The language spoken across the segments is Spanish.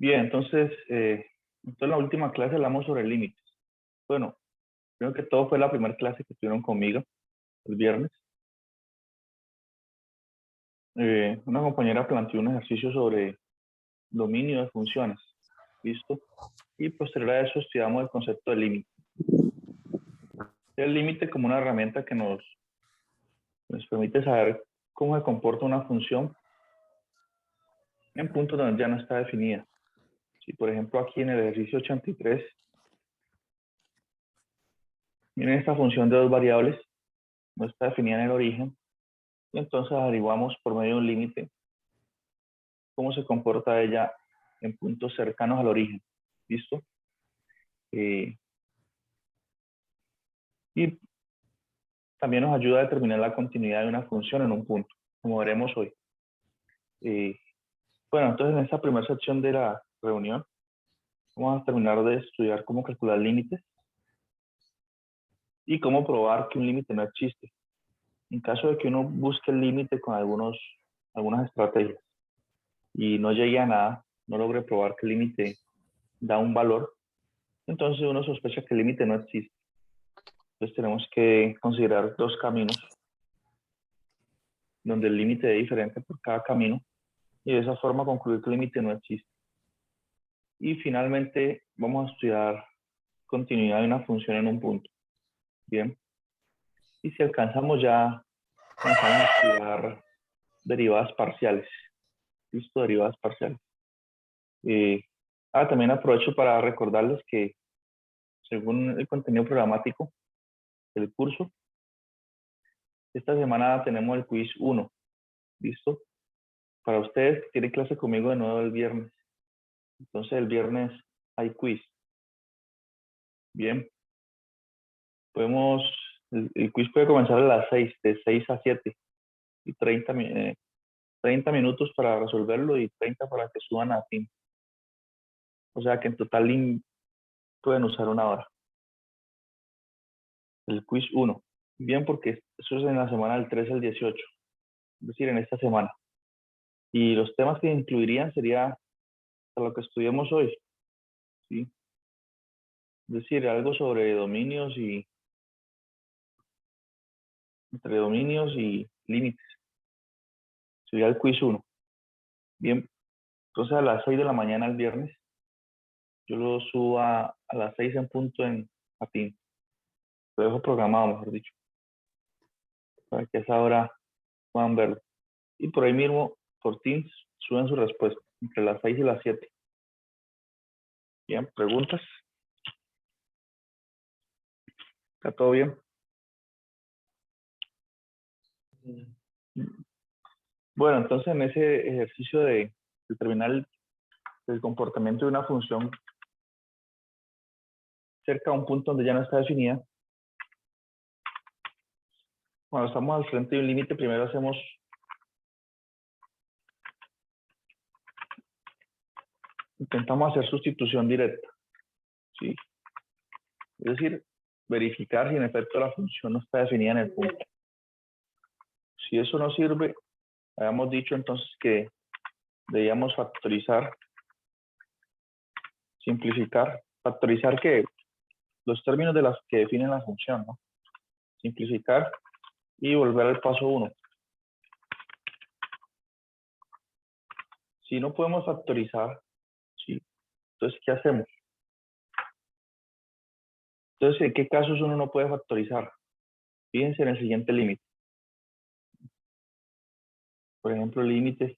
Bien, entonces en la última clase hablamos sobre límites. Bueno, creo que todo fue la primera clase que tuvieron conmigo el viernes. Una compañera planteó un ejercicio sobre dominio de funciones, ¿listo? Y posterior a eso estudiamos el concepto de límite. El límite como una herramienta que nos permite saber cómo se comporta una función en puntos donde ya no está definida. Si por ejemplo aquí en el ejercicio 83, miren esta función de dos variables, no está definida en el origen, y entonces averiguamos por medio de un límite cómo se comporta ella en puntos cercanos al origen. ¿Listo? Y también nos ayuda a determinar la continuidad de una función en un punto, como veremos hoy. Bueno, entonces en esta primera sección de la reunión vamos a terminar de estudiar cómo calcular límites y cómo probar que un límite no existe. En caso de que uno busque el límite con algunas estrategias y no llegue a nada, no logre probar que el límite da un valor, entonces uno sospecha que el límite no existe. Entonces tenemos que considerar dos caminos donde el límite es diferente por cada camino y de esa forma concluir que el límite no existe. Y finalmente vamos a estudiar continuidad de una función en un punto. Bien. Y si alcanzamos ya, comenzamos a estudiar derivadas parciales. ¿Listo? Derivadas parciales. También aprovecho para recordarles que según el contenido programático del curso, esta semana tenemos el quiz 1. ¿Listo? Para ustedes, tienen clase conmigo de nuevo el viernes. Entonces el viernes hay quiz. Bien. El quiz puede comenzar a las 6, de 6 a 7. Y 30 minutos para resolverlo y 30 para que suban a fin. O sea que en total pueden usar una hora. El quiz 1. Bien, porque eso es en la semana del 13 al 18. Es decir, en esta semana. Y los temas que incluirían sería lo que estudiamos hoy. ¿Sí? Es decir, algo sobre dominios y entre dominios y límites. Sería el quiz 1. Bien, entonces a las 6 de la mañana el viernes, yo lo subo a las 6 en punto a fin. Lo dejo programado, mejor dicho, para que a esa hora puedan verlo. Y por ahí mismo, por Teams, suben su respuesta entre las 6 y las 7. Bien, ¿preguntas? ¿Está todo bien? Bueno, entonces en ese ejercicio de determinar el comportamiento de una función cerca de un punto donde ya no está definida, cuando estamos al frente de un límite, primero intentamos hacer sustitución directa. ¿Sí? Es decir, verificar si en efecto la función no está definida en el punto. Si eso no sirve, habíamos dicho entonces que debíamos factorizar, simplificar. Factorizar que los términos de las que definen la función, ¿no? Simplificar y volver al paso 1. Si no podemos factorizar, ¿sí? Entonces, ¿qué hacemos? Entonces, ¿en qué casos uno no puede factorizar? Fíjense en el siguiente límite. Por ejemplo, el límite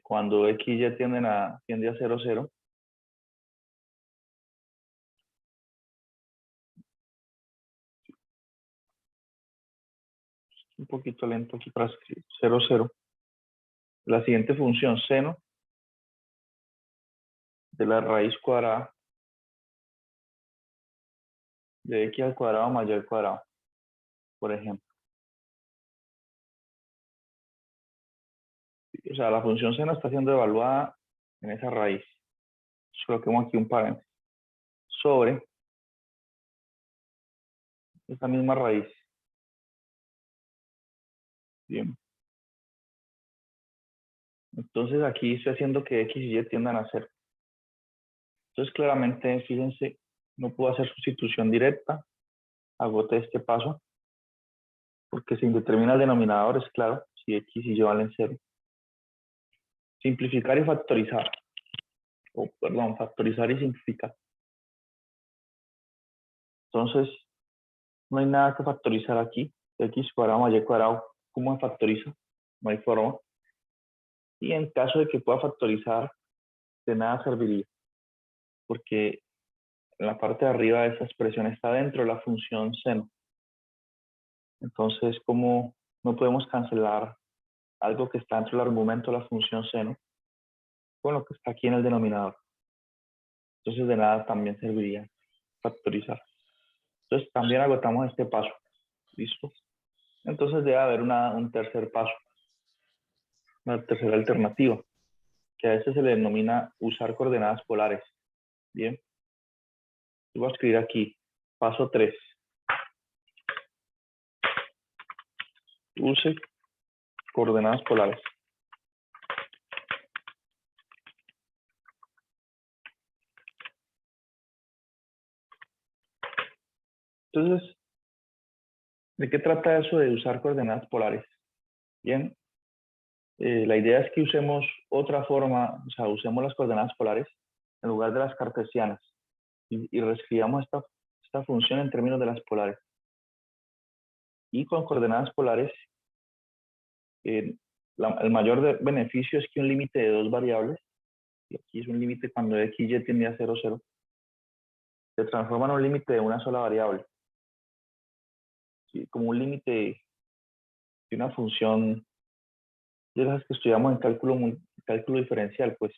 cuando x ya tiende a 0, 0. Un poquito lento aquí para escribir. 0, 0. La siguiente función, seno de la raíz cuadrada de x al cuadrado más y al cuadrado, por ejemplo. O sea, la función seno está siendo evaluada en esa raíz. Coloquemos aquí un paréntesis. Sobre esta misma raíz. Bien. Entonces aquí estoy haciendo que X y Y tiendan a cero. Entonces claramente, fíjense, no puedo hacer sustitución directa, agote este paso, porque se indetermina el denominador, es claro, si X y Y valen cero. Simplificar y factorizar, o perdón, factorizar y simplificar. Entonces, no hay nada que factorizar aquí. X cuadrado más Y cuadrado, ¿cómo se factoriza? No hay forma. Y en caso de que pueda factorizar, de nada serviría, porque en la parte de arriba de esa expresión está dentro de la función seno. Entonces, ¿cómo no podemos cancelar algo que está dentro del argumento de la función seno con lo que está aquí en el denominador? Entonces, de nada también serviría factorizar. Entonces, también agotamos este paso. ¿Listo? Entonces, debe haber un tercer paso, una tercera alternativa, que a veces se le denomina usar coordenadas polares. Bien. Voy a escribir aquí, paso 3. Use coordenadas polares. Entonces, ¿de qué trata eso de usar coordenadas polares? Bien, la idea es que usemos otra forma, o sea, usemos las coordenadas polares en lugar de las cartesianas y reescribamos esta función en términos de las polares. Y con coordenadas polares, el mayor beneficio es que un límite de dos variables, y aquí es un límite cuando x y tiende a 0, 0, se transforma en un límite de una sola variable. ¿Sí? Como un límite de una función de las que estudiamos en cálculo diferencial, pues,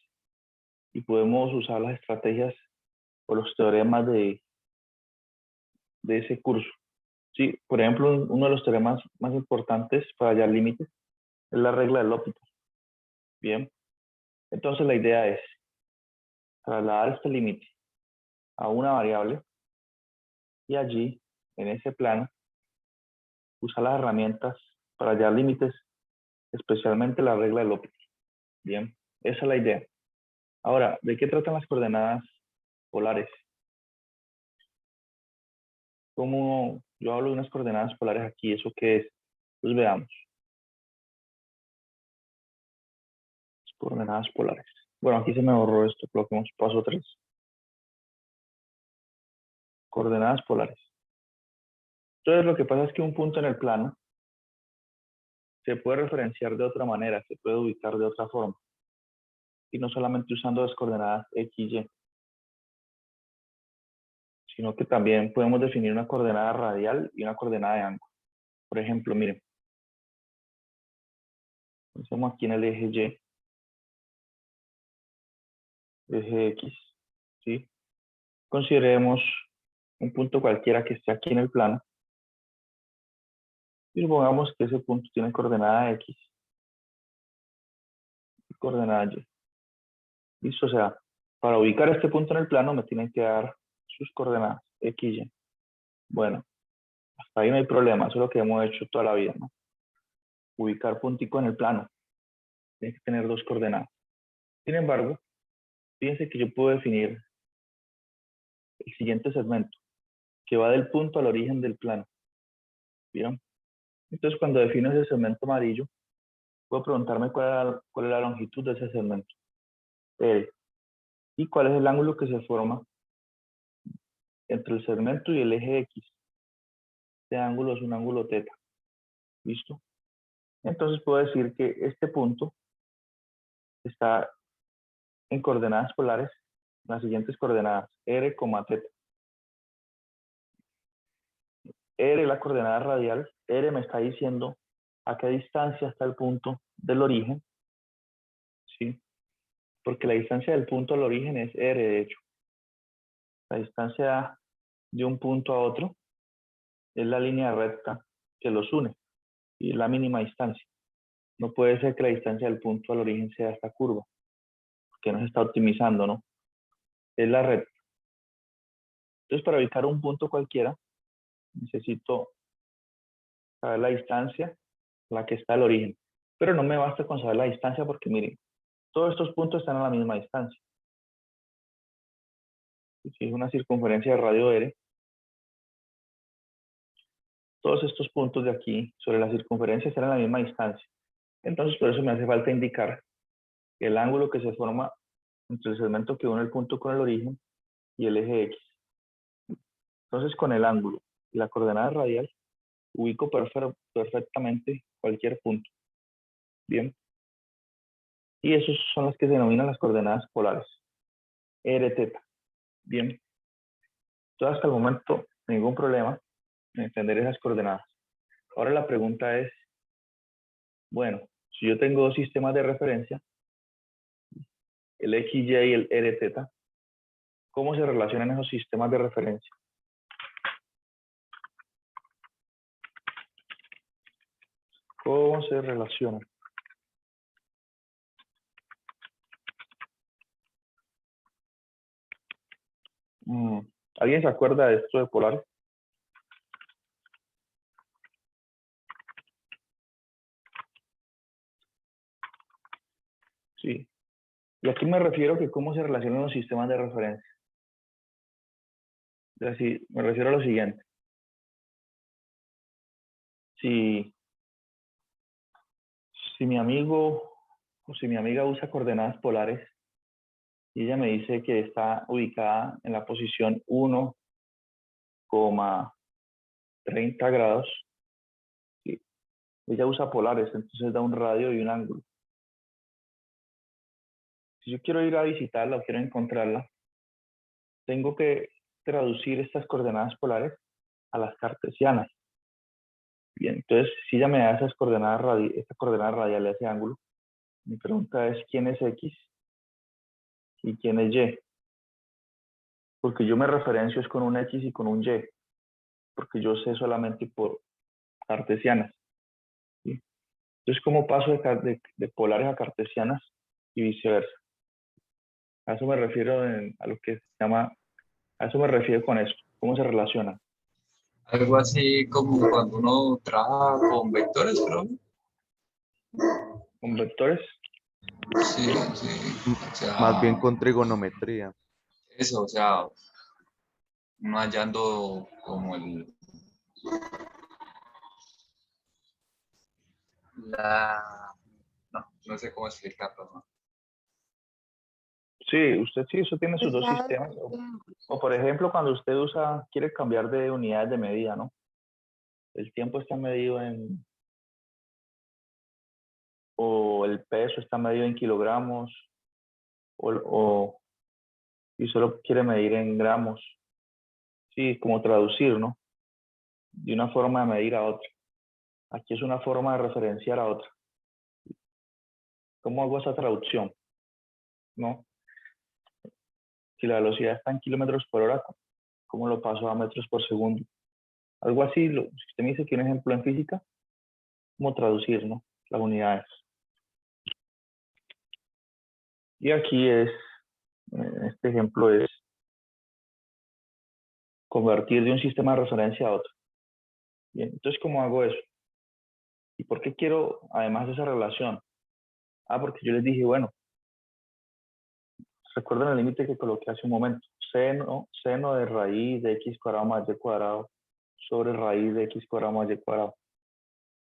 y podemos usar las estrategias o los teoremas de ese curso. Sí, por ejemplo, uno de los teoremas más importantes para hallar límites es la regla del L'Hopital. Bien, entonces la idea es trasladar este límite a una variable y allí, en ese plano, usar las herramientas para hallar límites, especialmente la regla del L'Hopital. Bien, esa es la idea. Ahora, ¿de qué tratan las coordenadas polares? Como yo hablo de unas coordenadas polares aquí, ¿eso qué es? Pues veamos. Coordenadas polares. Bueno, aquí se me borró esto, coloquemos paso 3. Coordenadas polares. Entonces, lo que pasa es que un punto en el plano se puede referenciar de otra manera, se puede ubicar de otra forma. Y no solamente usando las coordenadas X y Y, sino que también podemos definir una coordenada radial y una coordenada de ángulo. Por ejemplo, miren, pensemos aquí en el eje Y, eje X, ¿sí? Consideremos un punto cualquiera que esté aquí en el plano y supongamos que ese punto tiene coordenada X y coordenada Y. ¿Listo? O sea, para ubicar este punto en el plano me tienen que dar sus coordenadas X, Y. Bueno, hasta ahí no hay problema, eso es lo que hemos hecho toda la vida, ¿no? Ubicar puntico en el plano, tiene que tener dos coordenadas. Sin embargo, fíjense que yo puedo definir el siguiente segmento, que va del punto al origen del plano. ¿Vieron? Entonces, cuando defino ese segmento amarillo, puedo preguntarme cuál es la longitud de ese segmento. Y cuál es el ángulo que se forma entre el segmento y el eje X. Este ángulo es un ángulo θ. ¿Listo? Entonces puedo decir que este punto está en coordenadas polares, las siguientes coordenadas, r, θ. R es la coordenada radial, r me está diciendo a qué distancia está el punto del origen, ¿sí? Porque la distancia del punto al origen es r, de hecho. La distancia de un punto a otro es la línea recta que los une y es la mínima distancia. No puede ser que la distancia del punto al origen sea esta curva, porque no se está optimizando, ¿no? Es la recta. Entonces, para ubicar un punto cualquiera, necesito saber la distancia a la que está el origen. Pero no me basta con saber la distancia porque, miren, Todos estos puntos están a la misma distancia. Si es una circunferencia de radio R, todos estos puntos de aquí sobre la circunferencia están a la misma distancia. Entonces, por eso me hace falta indicar el ángulo que se forma entre el segmento que une el punto con el origen y el eje X. Entonces, con el ángulo y la coordenada radial, ubico perfectamente cualquier punto. Bien. Y esos son las que se denominan las coordenadas polares. R, teta. Bien. Entonces, hasta el momento, ningún problema en entender esas coordenadas. Ahora la pregunta es, bueno, si yo tengo dos sistemas de referencia, el XY y el R, teta, ¿cómo se relacionan esos sistemas de referencia? ¿Cómo se relacionan? ¿Alguien se acuerda de esto de polares? Sí. Y aquí me refiero a que cómo se relacionan los sistemas de referencia. Es decir, me refiero a lo siguiente. Si mi amigo o si mi amiga usa coordenadas polares y ella me dice que está ubicada en la posición 1,30 grados, ¿sí? Ella usa polares, entonces da un radio y un ángulo. Si yo quiero ir a visitarla o quiero encontrarla, tengo que traducir estas coordenadas polares a las cartesianas. Bien, entonces si ella me da esas coordenadas esta coordenada radial, ese ángulo, mi pregunta es ¿quién es X y quién es Y? Porque yo me referencio es con un X y con un Y, porque yo sé solamente por cartesianas. ¿Sí? Entonces, ¿cómo paso de polares a cartesianas y viceversa? A eso me refiero a lo que se llama, a eso me refiero con eso, cómo se relacionan. Algo así como cuando uno trabaja con vectores, creo. ¿Con vectores? Sí, sí. O Más bien sea, con trigonometría. eso, o sea, uno hallando como no sé cómo explicarlo, ¿no? Sí, usted sí, eso tiene sus dos sistemas. O por ejemplo, cuando usted quiere cambiar de unidades de medida, ¿no? El tiempo está medido o el peso está medido en kilogramos, y solo quiere medir en gramos. Sí, como traducir, ¿no? De una forma de medir a otra. Aquí es una forma de referenciar a otra. ¿Cómo hago esa traducción? ¿No? Si la velocidad está en kilómetros por hora, ¿cómo lo paso a metros por segundo? Algo así, si usted me dice que un ejemplo en física, ¿cómo traducir, no? Las unidades. Y aquí este ejemplo es convertir de un sistema de referencia a otro. Bien, entonces, ¿cómo hago eso? ¿Y por qué quiero, además de esa relación? Porque yo les dije, bueno, recuerden el límite que coloqué hace un momento. Seno de raíz de x cuadrado más y cuadrado sobre raíz de x cuadrado más y cuadrado.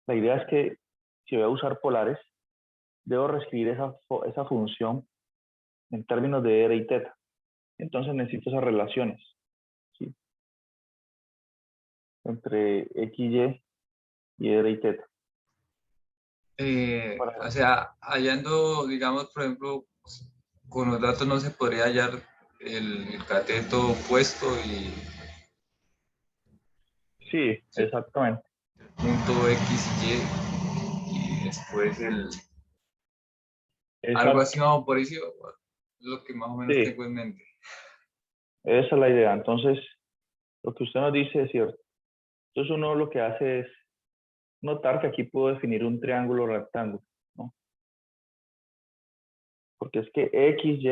La idea es que si voy a usar polares, debo reescribir esa función en términos de r y teta. Entonces necesito esas relaciones, ¿sí? Entre xy y r y teta. O sea, hallando, digamos, por ejemplo, con los datos no se podría hallar el cateto opuesto y Sí, sí, exactamente. punto X y después algo Exacto. así vamos por eso, es lo que más o menos Sí, tengo en mente. esa es la idea. Entonces, lo que usted nos dice es cierto. Entonces uno lo que hace es notar que aquí puedo definir un triángulo rectángulo, ¿no? Porque es que x, y,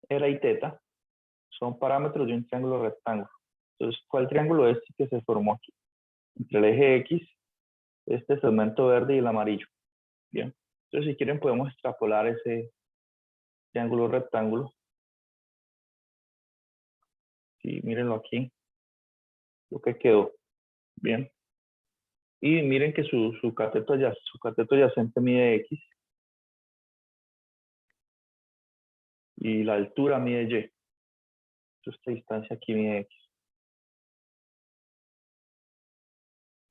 r y teta son parámetros de un triángulo rectángulo. Entonces, ¿cuál triángulo es este que se formó aquí? Entre el eje X, este segmento verde y el amarillo. Bien. Entonces, si quieren, podemos extrapolar ese triángulo rectángulo. Sí, mírenlo aquí, lo que quedó. Bien. Y miren que su cateto adyacente mide X y la altura mide Y. Entonces, esta distancia aquí mide X.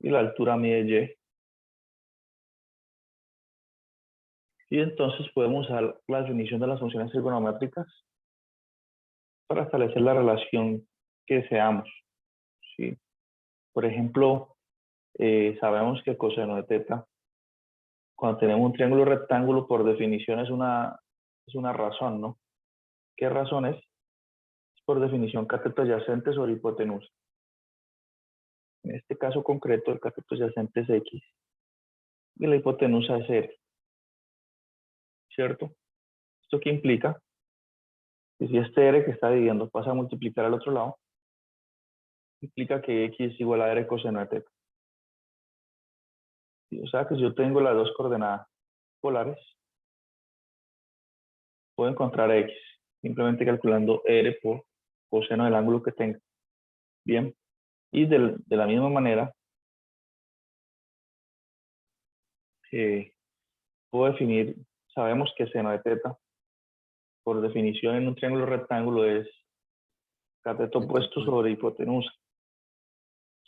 Y la altura mide Y. Y entonces podemos usar la definición de las funciones trigonométricas para establecer la relación que deseamos. ¿Sí? Por ejemplo, sabemos que coseno de teta, cuando tenemos un triángulo rectángulo, por definición es una razón, ¿no? ¿Qué razón es? Es por definición cateto adyacente sobre hipotenusa. En este caso concreto, el cateto adyacente es X y la hipotenusa es R, ¿cierto? ¿Esto qué implica? Que si este R que está dividiendo pasa a multiplicar al otro lado, implica que X es igual a R coseno de teta. O sea que si yo tengo las dos coordenadas polares, puedo encontrar X, simplemente calculando R por coseno del ángulo que tenga. Bien, y de la misma manera, puedo definir, sabemos que seno de teta, por definición en un triángulo rectángulo es cateto opuesto sobre hipotenusa,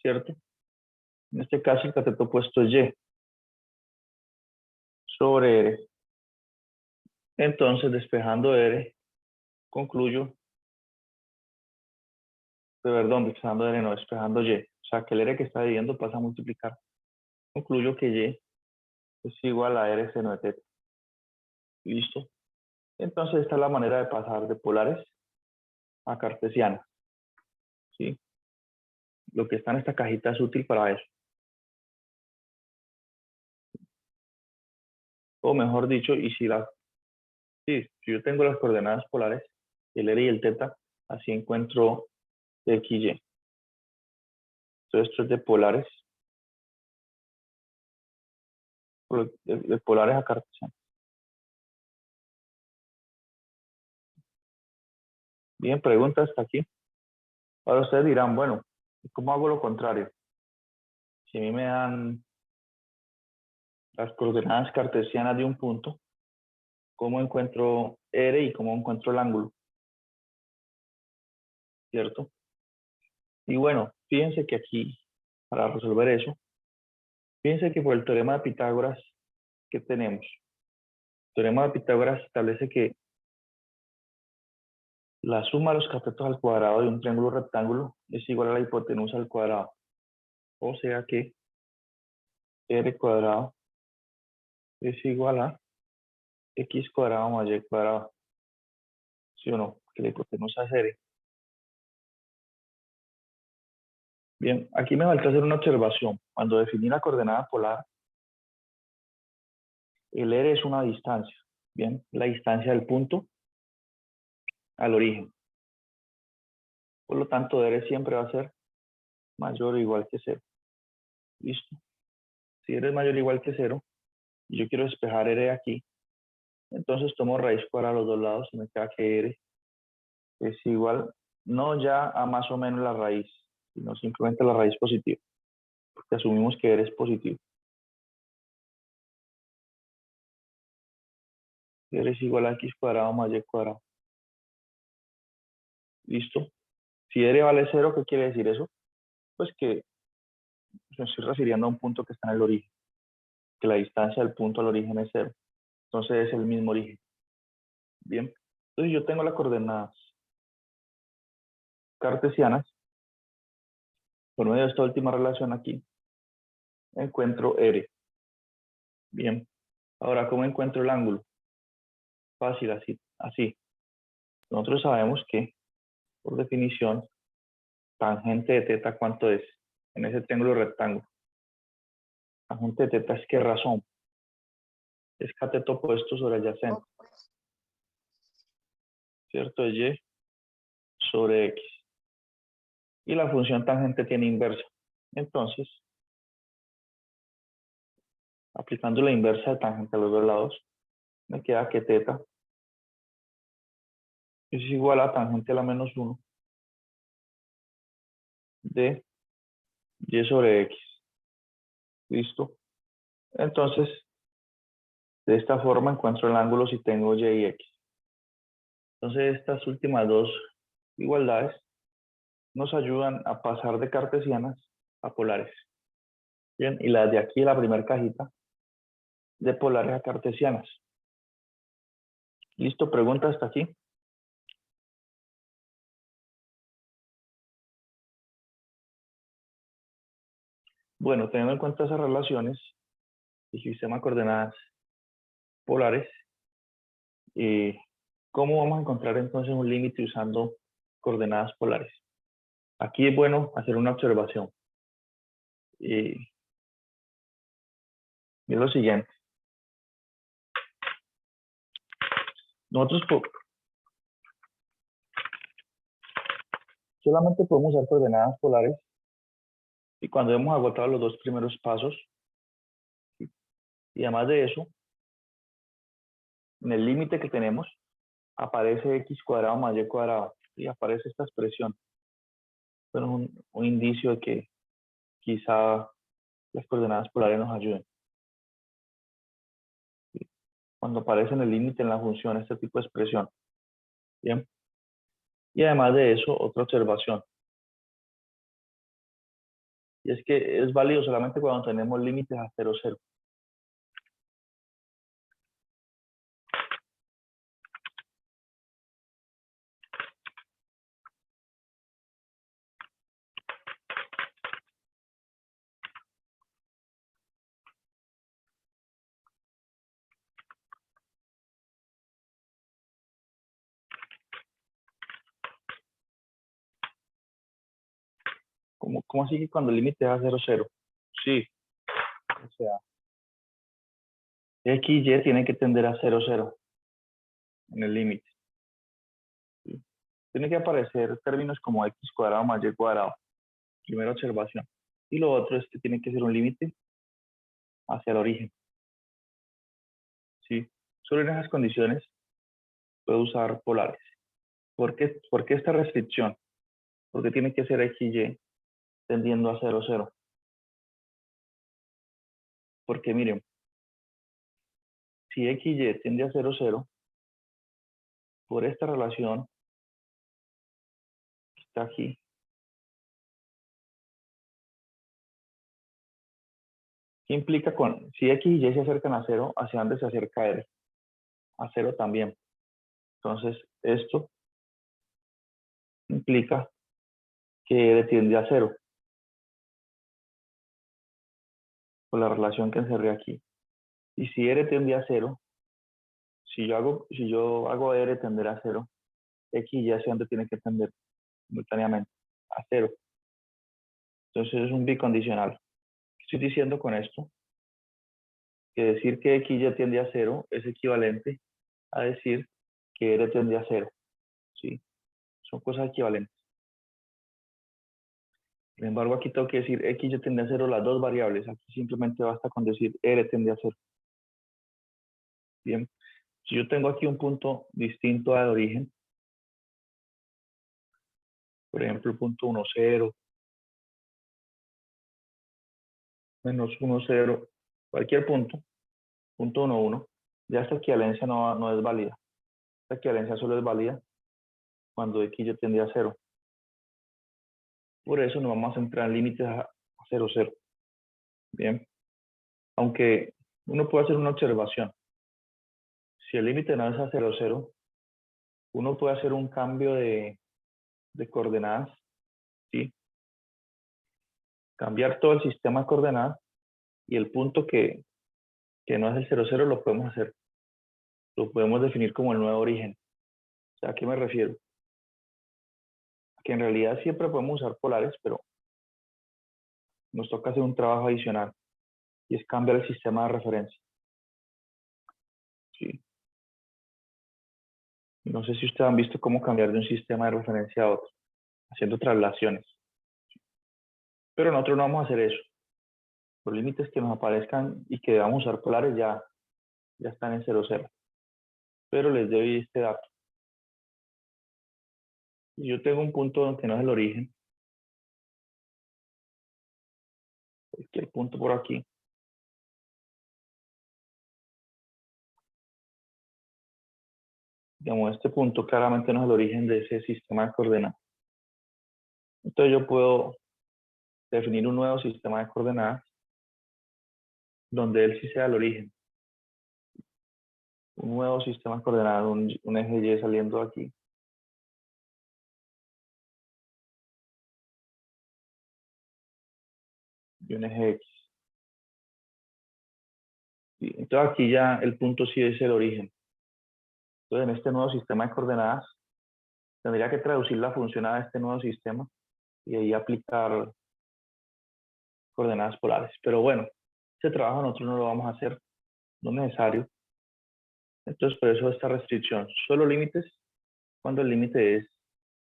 ¿cierto? En este caso el cateto opuesto es Y sobre R. Entonces, despejando R, concluyo, perdón, despejando R no, despejando Y. O sea, que el R que está dividiendo pasa a multiplicar. Concluyo que Y es igual a R seno de teta. ¿Listo? Entonces, esta es la manera de pasar de polares a cartesianas. ¿Sí? Lo que está en esta cajita es útil para eso. O mejor dicho, si yo tengo las coordenadas polares, el R y el teta, así encuentro X, Y. Entonces, esto es de polares. De polares a cartesianas. Bien, pregunta hasta aquí. Ahora ustedes dirán, bueno, ¿cómo hago lo contrario? Si a mí me dan las coordenadas cartesianas de un punto, ¿cómo encuentro R y cómo encuentro el ángulo? ¿Cierto? Y bueno, fíjense que aquí, para resolver eso, fíjense que por el teorema de Pitágoras, ¿qué tenemos? El teorema de Pitágoras establece que la suma de los catetos al cuadrado de un triángulo rectángulo es igual a la hipotenusa al cuadrado. O sea que R cuadrado es igual a X cuadrado más Y cuadrado. ¿Sí o no? Que la hipotenusa es R. Bien, aquí me falta hacer una observación. Cuando definí la coordenada polar, el R es una distancia. Bien, la distancia del punto al origen. Por lo tanto, R siempre va a ser mayor o igual que 0. ¿Listo? Si R es mayor o igual que 0, y yo quiero despejar R aquí, entonces tomo raíz cuadrada a los dos lados y me queda que R es igual, no ya a más o menos la raíz, sino simplemente la raíz positiva. Porque asumimos que R es positivo. R es igual a X cuadrado más Y cuadrado. ¿Listo? Si R vale 0, ¿qué quiere decir eso? Pues que me estoy refiriendo a un punto que está en el origen, que la distancia del punto al origen es 0. Entonces es el mismo origen. Bien, entonces yo tengo las coordenadas cartesianas. Por medio de esta última relación aquí, encuentro R. Bien, ahora, ¿cómo encuentro el ángulo? Fácil, así. Nosotros sabemos que, por definición, tangente de teta, ¿cuánto es? En ese triángulo rectángulo. Tangente de teta es ¿qué razón? Es cateto opuesto sobre adyacente. ¿Cierto? Es Y sobre X. Y la función tangente tiene inversa. Entonces, aplicando la inversa de tangente a los dos lados, me queda que teta es igual a tangente a la menos 1 de y sobre x. ¿Listo? Entonces, de esta forma encuentro el ángulo si tengo y y x. Entonces, estas últimas dos igualdades nos ayudan a pasar de cartesianas a polares. Bien, y las de aquí, la primera cajita, de polares a cartesianas. ¿Listo? ¿Pregunta hasta aquí? Bueno, teniendo en cuenta esas relaciones y sistema de coordenadas polares, ¿cómo vamos a encontrar entonces un límite usando coordenadas polares? Aquí es bueno hacer una observación. Y es lo siguiente. Nosotros solamente podemos usar coordenadas polares y cuando hemos agotado los dos primeros pasos. Y además de eso, en el límite que tenemos, aparece x cuadrado más y cuadrado. Y aparece esta expresión. Pero es un indicio de que quizá las coordenadas polares nos ayuden. Cuando aparece en el límite en la función este tipo de expresión. Bien. Y además de eso, otra observación. Y es que es válido solamente cuando tenemos límites a 0, 0. ¿Cómo así que cuando el límite es a 0, 0? Sí. O sea, x y y tienen que tender a 0, 0 en el límite. ¿Sí? Tiene que aparecer términos como x cuadrado más y cuadrado. Primera observación. Y lo otro es que tiene que ser un límite hacia el origen. ¿Sí? Solo en esas condiciones puedo usar polares. ¿Por qué esta restricción? Porque tiene que ser x y y tendiendo a 0, 0. Porque miren, si x y y tiende a 0, 0, por esta relación que está aquí, ¿qué implica si x y y se acercan a 0, hacia dónde se acerca r? A 0 también. Entonces, esto implica que r tiende a 0, por la relación que encerré aquí. Y si r tiende a 0, si yo hago r tender a 0, x y y hacia dónde tiene que tender simultáneamente, a 0. Entonces es un bicondicional. ¿Qué estoy diciendo con esto? Que decir que x y tiende a 0 es equivalente a decir que r tiende a 0. ¿Sí? Son cosas equivalentes. Sin embargo, aquí tengo que decir x y tiende a 0 las dos variables. Aquí simplemente basta con decir r tiende a 0. Bien. Si yo tengo aquí un punto distinto al origen, por ejemplo, el punto 1, 0, menos 1, 0, cualquier punto, punto 1, 1, ya esta equivalencia no es válida. Esta equivalencia solo es válida cuando x y tiende a 0. Por eso nos vamos a centrar en límites a 0, 0. Bien. Aunque uno puede hacer una observación. Si el límite no es a 0, 0, uno puede hacer un cambio de coordenadas, ¿sí? Cambiar todo el sistema de coordenadas y el punto que no es el 0, 0 lo podemos hacer. Lo podemos definir como el nuevo origen. O sea, ¿a qué me refiero? Que en realidad siempre podemos usar polares, pero nos toca hacer un trabajo adicional y es cambiar el sistema de referencia. ¿Sí? No sé si ustedes han visto cómo cambiar de un sistema de referencia a otro, haciendo traslaciones. Pero nosotros no vamos a hacer eso. Los límites que nos aparezcan y que debamos usar polares ya están en 0, 0. Pero les doy este dato. Si yo tengo un punto que no es el origen, cualquier punto por aquí, digamos, este punto claramente no es el origen de ese sistema de coordenadas. Entonces yo puedo definir un nuevo sistema de coordenadas donde él sí sea el origen. Un nuevo sistema de coordenadas, un eje Y saliendo de aquí. Y un eje X. Y entonces aquí ya el punto sí es el origen. Entonces en este nuevo sistema de coordenadas tendría que traducir la función a este nuevo sistema y ahí aplicar coordenadas polares. Pero bueno, ese trabajo nosotros no lo vamos a hacer, no es necesario. Entonces por eso esta restricción, solo límites cuando el límite es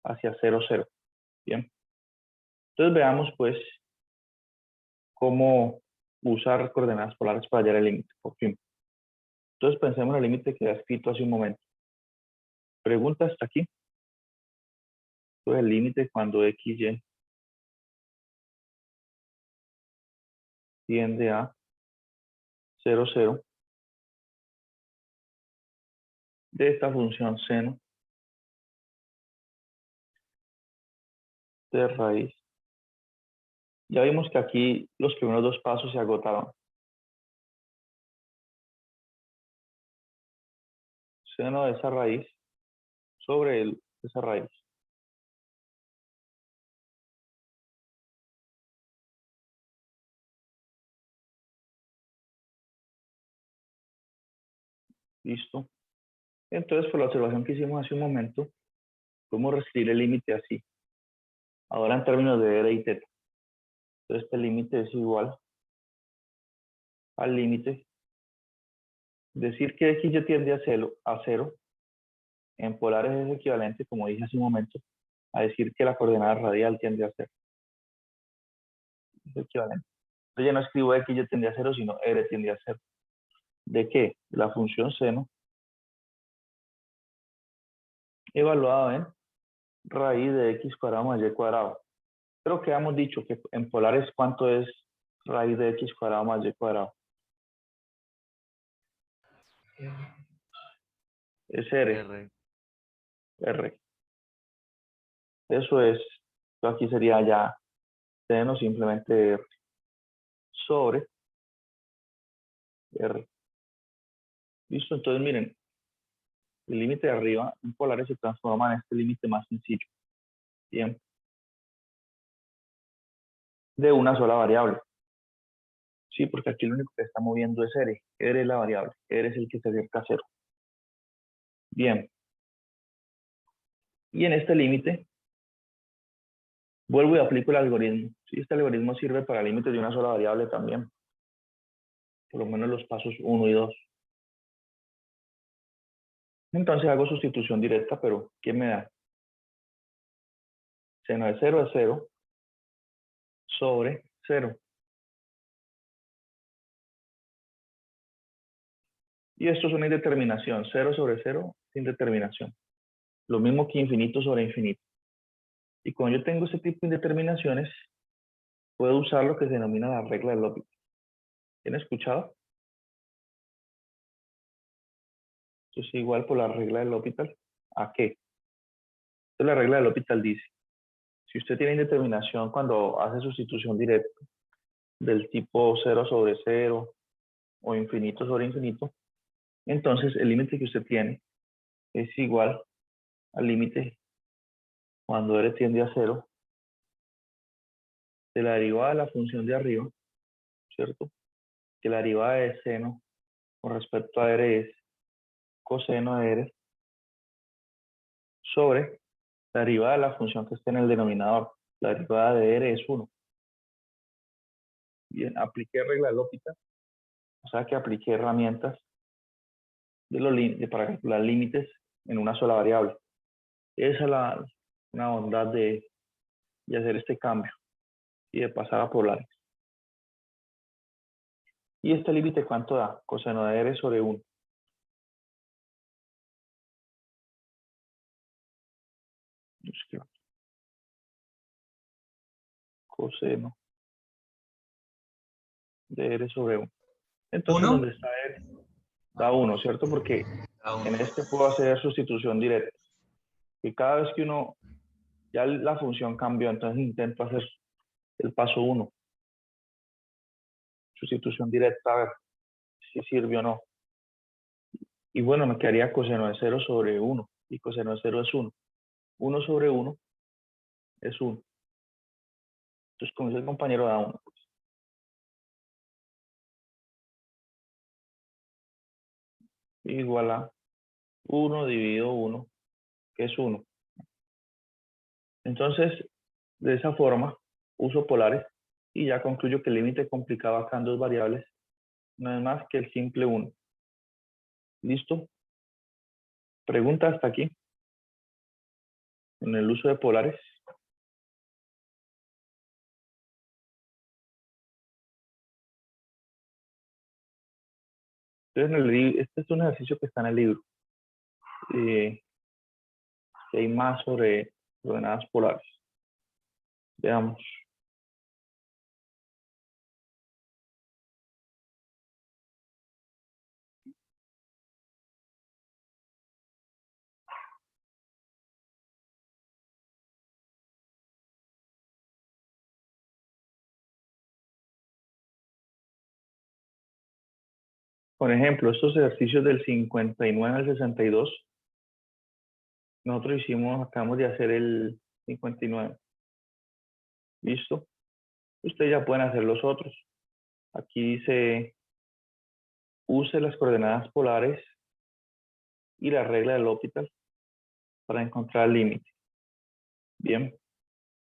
hacia 0, 0. Bien. Entonces veamos pues cómo usar coordenadas polares para hallar el límite, por fin. Entonces pensemos en el límite que he escrito hace un momento. Pregunta hasta aquí. Entonces el límite cuando XY tiende a 0, 0 de esta función seno de raíz. Ya vimos que aquí los primeros dos pasos se agotaron. Seno de esa raíz sobre esa raíz. Listo. Entonces, por la observación que hicimos hace un momento, podemos reescribir el límite así. Ahora en términos de r y θ. Entonces, este límite es igual al límite. Decir que x ya tiende a 0 en polares es equivalente, como dije hace un momento, a decir que la coordenada radial tiende a 0. Es equivalente. Entonces ya no escribo x ya tiende a 0, sino r tiende a 0. ¿De qué? La función seno evaluada en raíz de x cuadrado más y cuadrado. Creo que hemos dicho que en polares, ¿cuánto es raíz de x cuadrado más y cuadrado? Es r. R. Eso es, aquí sería ya seno simplemente r sobre r. Listo, entonces miren, el límite de arriba en polares se transforma en este límite más sencillo. Bien. De una sola variable. Sí, porque aquí lo único que está moviendo es r. R es la variable. R es el que se acerca a 0. Bien. Y en este límite, vuelvo y aplico el algoritmo. Sí, este algoritmo sirve para límites de una sola variable también. Por lo menos los pasos 1 y 2. Entonces hago sustitución directa, pero ¿qué me da? Seno de 0 es 0 sobre 0. Y esto es una indeterminación. 0 sobre 0 es indeterminación. Lo mismo que infinito sobre infinito. Y cuando yo tengo este tipo de indeterminaciones, puedo usar lo que se denomina la regla del L'Hopital. ¿Tienen escuchado? Esto es igual por la regla del L'Hopital. ¿A qué? Entonces la regla del L'Hopital dice, si usted tiene indeterminación cuando hace sustitución directa del tipo 0 sobre 0 o infinito sobre infinito, entonces el límite que usted tiene es igual al límite cuando r tiende a 0 de la derivada de la función de arriba, ¿cierto? Que la derivada de seno con respecto a r es coseno de r sobre la derivada de la función que está en el denominador. La derivada de r es 1. Bien, apliqué regla de L'Hopital, o sea que apliqué herramientas para calcular límites en una sola variable. Esa es una bondad de hacer este cambio y de pasar a polares. ¿Y este límite cuánto da? Coseno de r sobre 1. Coseno de r sobre 1. Entonces, ¿Uno? ¿dónde está r? Da 1, ¿cierto? Porque A en 1. este puedo hacer sustitución directa. Y cada vez que uno, ya la función cambió, entonces intento hacer el paso 1. Sustitución directa, a ver si sirve o no. Y bueno, me quedaría coseno de 0 sobre 1. Y coseno de 0 es 1. 1 sobre 1 es 1. Entonces, como dice el compañero, da 1. Igual a 1 dividido 1, que es 1. Entonces, de esa forma, uso polares y ya concluyo que el límite complicado acá en dos variables no es más que el simple 1. ¿Listo? Pregunta hasta aquí. En el uso de polares. Entonces, este es un ejercicio que está en el libro. Que hay más sobre ordenadas polares. Veamos. Por ejemplo, estos ejercicios del 59 al 62, nosotros acabamos de hacer el 59. ¿Listo? Ustedes ya pueden hacer los otros. Aquí dice, use las coordenadas polares y la regla del L'Hopital para encontrar el límite. Bien.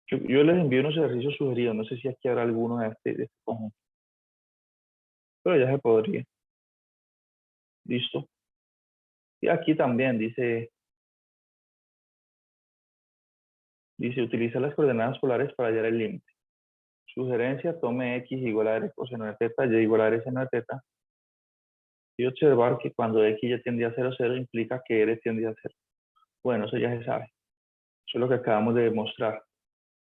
Yo les envío unos ejercicios sugeridos. No sé si aquí habrá alguno de este conjunto. Pero ya se podría. ¿Listo? Y aquí también dice utiliza las coordenadas polares para hallar el límite. Sugerencia, tome x igual a r coseno de teta, y igual a r seno de teta. Y observar que cuando x ya tiende a 0, 0 implica que r tiende a 0. Bueno, eso ya se sabe. Eso es lo que acabamos de demostrar.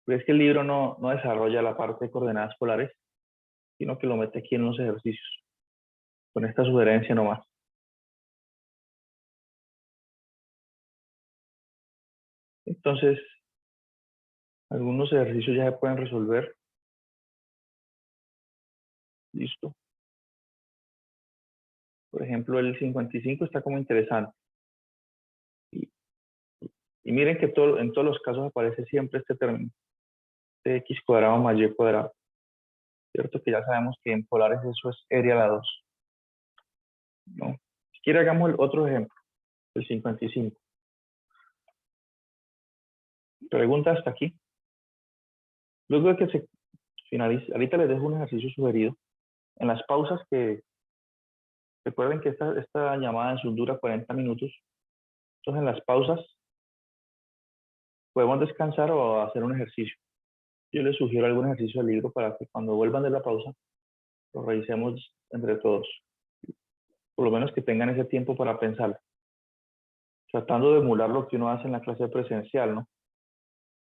Pero es que el libro no desarrolla la parte de coordenadas polares, sino que lo mete aquí en los ejercicios. Con esta sugerencia nomás. Entonces, algunos ejercicios ya se pueden resolver. Listo. Por ejemplo, el 55 está como interesante. Y miren que en todos los casos aparece siempre este término. De x cuadrado más y cuadrado. ¿Cierto? Que ya sabemos que en polares eso es r a la 2. ¿No? Si quiere hagamos el otro ejemplo. El 55. Pregunta hasta aquí. Luego de que se finalice, ahorita les dejo un ejercicio sugerido. En las pausas que recuerden que esta llamada en Zoom dura 40 minutos. Entonces en las pausas podemos descansar o hacer un ejercicio. Yo les sugiero algún ejercicio del libro para que cuando vuelvan de la pausa lo revisemos entre todos. Por lo menos que tengan ese tiempo para pensar. Tratando de emular lo que uno hace en la clase presencial, ¿no?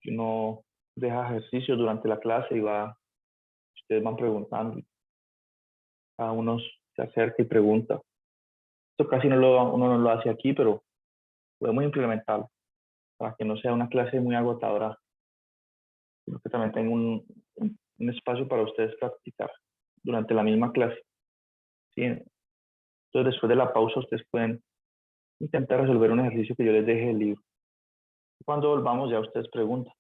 Que uno deja ejercicios durante la clase y ustedes van preguntando. Cada uno se acerca y pregunta. Esto casi uno no lo hace aquí, pero podemos implementarlo para que no sea una clase muy agotadora, sino que también tenga un espacio para ustedes practicar durante la misma clase. ¿Sí? Entonces, después de la pausa, ustedes pueden intentar resolver un ejercicio que yo les deje el libro. Cuando volvamos, ya ustedes preguntan.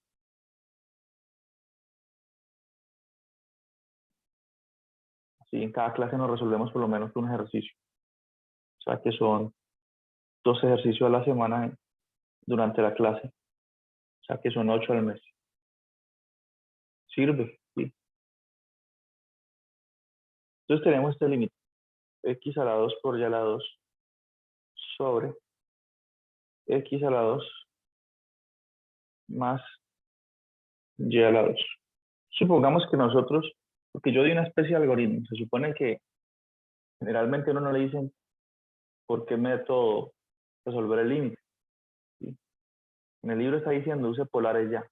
Así en cada clase nos resolvemos por lo menos un ejercicio. O sea que son 2 ejercicios a la semana durante la clase. O sea que son 8 al mes. Sirve, ¿sí? Entonces tenemos este límite. X a la 2 por y a la 2 sobre X a la 2 más y a la 2. Supongamos que nosotros, porque yo di una especie de algoritmo, se supone que Generalmente uno no le dicen por qué método resolver el límite. ¿Sí? En el libro está diciendo use polares ya.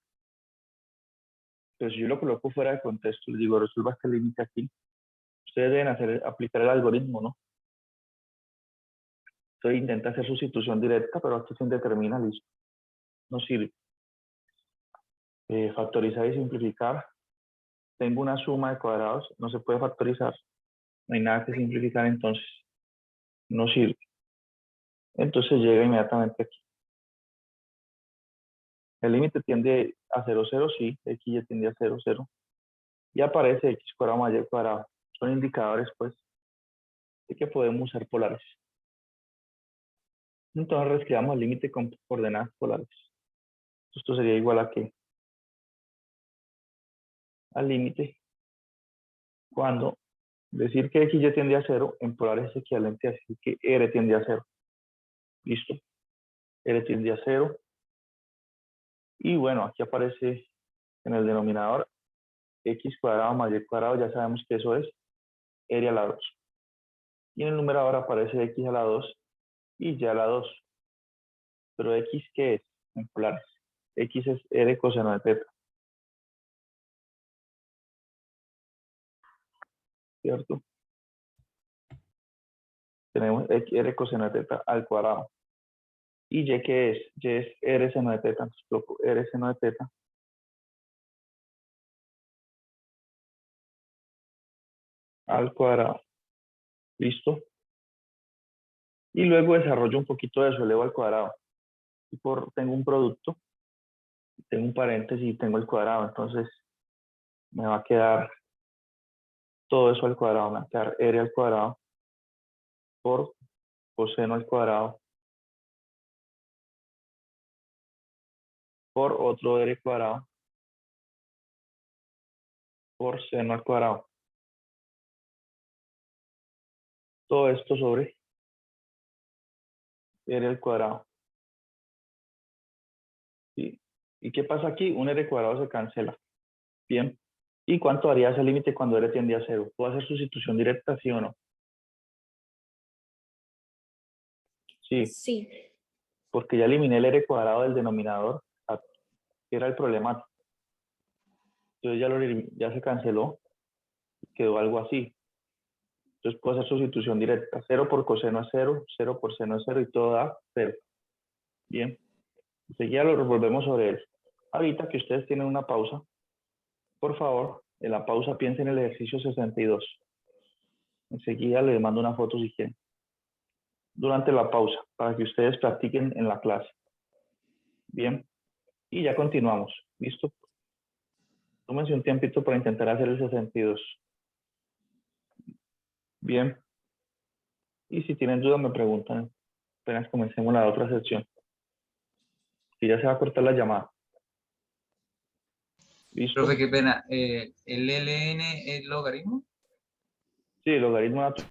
Pero si yo lo coloco fuera de contexto, les digo resuelva este límite aquí, ustedes deben aplicar el algoritmo, ¿no? Entonces intenta hacer sustitución directa, pero aquí se indetermina, listo. No sirve. Factorizar y simplificar. Tengo una suma de cuadrados, no se puede factorizar. No hay nada que simplificar, entonces no sirve. Entonces llega inmediatamente aquí. El límite tiende a 0, 0, sí, x ya tiende a 0, 0. Y aparece x cuadrado más y cuadrado. Son indicadores, pues, de que podemos usar polares. Entonces reescribamos el límite con coordenadas polares. Esto sería igual a qué? Al límite cuando decir que x ya tiende a 0 en polares es equivalente a decir que r tiende a 0. ¿Listo? R tiende a 0. Y bueno, aquí aparece en el denominador x cuadrado más y cuadrado, ya sabemos que eso es r a la 2. Y en el numerador aparece x a la 2 y y a la 2. Pero x, ¿qué es? En polares. X es r coseno de teta. ¿Cierto? Tenemos r coseno de teta al cuadrado. ¿Y y qué es? Y es r seno de teta. Entonces coloco r seno de teta al cuadrado. ¿Listo? Y luego desarrollo un poquito de eso, elevo al cuadrado. Y tengo un producto, tengo un paréntesis y tengo el cuadrado. Entonces me va a quedar todo eso al cuadrado. Me va a quedar r al cuadrado por coseno al cuadrado por otro r cuadrado por seno al cuadrado. Todo esto sobre r al cuadrado. ¿Sí? ¿Y qué pasa aquí? Un r cuadrado se cancela. Bien. ¿Y cuánto haría ese límite cuando r tiende a 0? ¿Puedo hacer sustitución directa, sí o no? Sí, Sí. porque ya eliminé el r cuadrado del denominador, que era el problemático. Entonces ya se canceló, quedó algo así. Entonces puedo hacer sustitución directa. 0 por coseno es 0, 0 por seno es 0 y todo da 0. Bien. Enseguida lo revolvemos sobre él. Ahorita que ustedes tienen una pausa, por favor, en la pausa piensen en el ejercicio 62. Enseguida les mando una foto si quieren. Durante la pausa, para que ustedes practiquen en la clase. Bien. Y ya continuamos. ¿Listo? Tómense un tiempito para intentar hacer el 62. Bien. Y si tienen dudas me preguntan apenas comencemos la otra sección. Y ya se va a cortar la llamada. ¿Listo? Profe, qué pena. ¿El ln es logaritmo? Sí, el logaritmo natural.